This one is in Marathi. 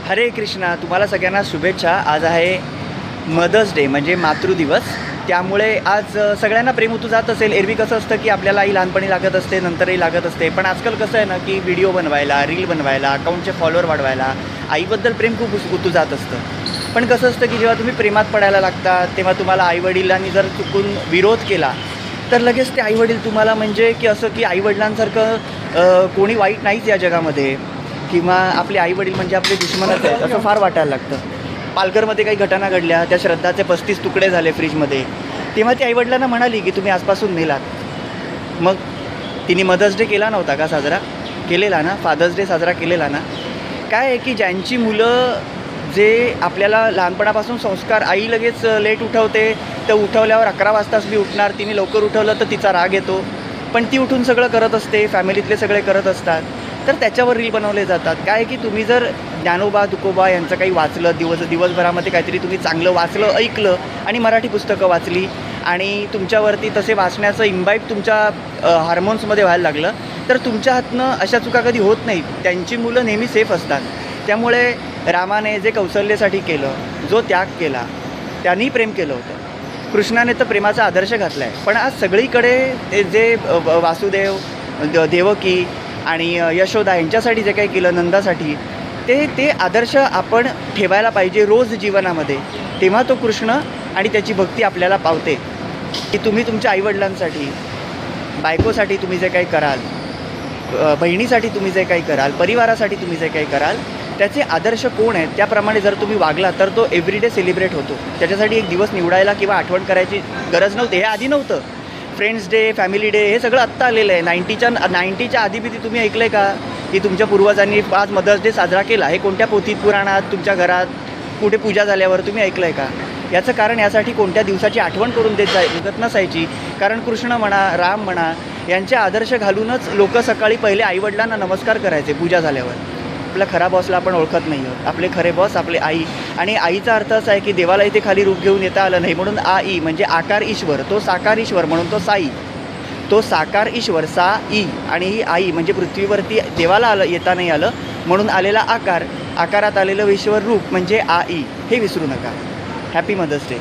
हरे कृष्णा. तुम्हाला सगळ्यांना शुभेच्छा. आज आहे मदर्स डे म्हणजे मातृदिवस. त्यामुळे आज सगळ्यांना प्रेम उतू जात असेल. एरवी कसं असतं की आपल्याला आई लहानपणी लागत असते, नंतरही लागत असते. पण आजकाल कसं आहे ना की व्हिडिओ बनवायला, रील बनवायला, अकाउंटचे फॉलोअर वाढवायला आईबद्दल प्रेम खूप उतू जात असतं. पण कसं असतं की जेव्हा तुम्ही प्रेमात पडायला लागता तेव्हा तुम्हाला आईवडिलांनी जर चुकून विरोध केला तर लगेच ते आईवडील तुम्हाला म्हणजे की असं की आईवडिलांसारखं कोणी वाईट नाहीच या जगामध्ये, किंवा आपले आईवडील म्हणजे आपले दुश्मनच आहेत असं फार वाटायला लागतं. पालघरमध्ये काही घटना घडल्या, त्या श्रद्धाचे 35 तुकडे झाले फ्रीजमध्ये. तेव्हा ती आईवडिलांना म्हणाली की तुम्ही आजपासून मेलात. मग तिने मदर्स डे केला नव्हता का साजरा? केलेला ना. फादर्स डे साजरा केलेला ना. काय आहे की ज्यांची मुलं जे आपल्याला लहानपणापासून संस्कार, आई लगेच लेट उठवते तर उठवल्यावर 11 वाजताच मी उठणार, तिने लवकर उठवलं तर तिचा राग येतो, पण ती उठून सगळं करत असते, फॅमिलीतले सगळे करत असतात, तर त्याच्यावर रील बनवले जातात. काय की तुम्ही जर ज्ञानोबा तुकोबा यांचं काही वाचलं, दिवसभरामध्ये काहीतरी तुम्ही चांगलं वाचलं, ऐकलं आणि मराठी पुस्तकं वाचली आणि तुमच्यावरती तसे वाचण्याचं इम्बाईब तुमच्या हार्मोन्समध्ये व्हायला लागलं तर तुमच्या हातनं अशा चुका कधी होत नाहीत. त्यांची मुलं नेहमी सेफ असतात. त्यामुळे रामाने जे कौशल्यासाठी केलं, जो त्याग केला, त्यांनी प्रेम केलं होतं. कृष्णाने तर प्रेमाचा आदर्श घातला आहे. पण आज सगळीकडे जे वासुदेव, देवकी आणि यशोदा यांच्यासाठी जे काही केलं, नंदासाठी, ते आदर्श आपण ठेवायला पाहिजे रोज जीवनामध्ये. तेव्हा तो कृष्ण आणि त्याची भक्ती आपल्याला पावते. की तुम्ही तुमच्या आईवडिलांसाठी, बायकोसाठी तुम्ही जे काही कराल, बहिणीसाठी तुम्ही जे काही कराल, परिवारासाठी तुम्ही जे काही कराल, त्याचे आदर्श कोण आहेत त्याप्रमाणे जर तुम्ही वागला तर तो एव्हरीडे सेलिब्रेट होतो. त्याच्यासाठी एक दिवस निवडायला किंवा आठवण करायची गरज नव्हती. हे आधी नव्हतं. फ्रेंड्स डे, फॅमिली डे हे सगळं आत्ता आलेलं आहे. 90च्या आधीबिधी तुम्ही ऐकलं आहे का की तुमच्या पूर्वजांनी आज मदर्स डे साजरा केला? हे कोणत्या पोथीत, पुराणात, तुमच्या घरात कुठे पूजा झाल्यावर तुम्ही ऐकलं आहे का? याचं कारण यासाठी कोणत्या दिवसाची आठवण करून देत नसायची. कारण कृष्ण म्हणा, राम म्हणा, यांचे आदर्श घालूनच लोक सकाळी पहिले आईवडिलांना नमस्कार करायचे पूजा झाल्यावर. आपल्या खरा बॉसला आपण ओळखत नाही आहोत. आपले खरे बॉस आपले आई. आणि आईचा अर्थ असा आहे की देवाला इथे खाली रूप घेऊन येता आलं नाही, म्हणून आई म्हणजे आकार ईश्वर, तो साकार ईश्वर म्हणून तो साई, तो साकार ईश्वर सा ई. आणि ही आई म्हणजे पृथ्वीवरती देवाला येता नाही आलं म्हणून आलेला आकार, आकारात आलेलं ईश्वर रूप म्हणजे आई. हे विसरू नका. Happy mother's day.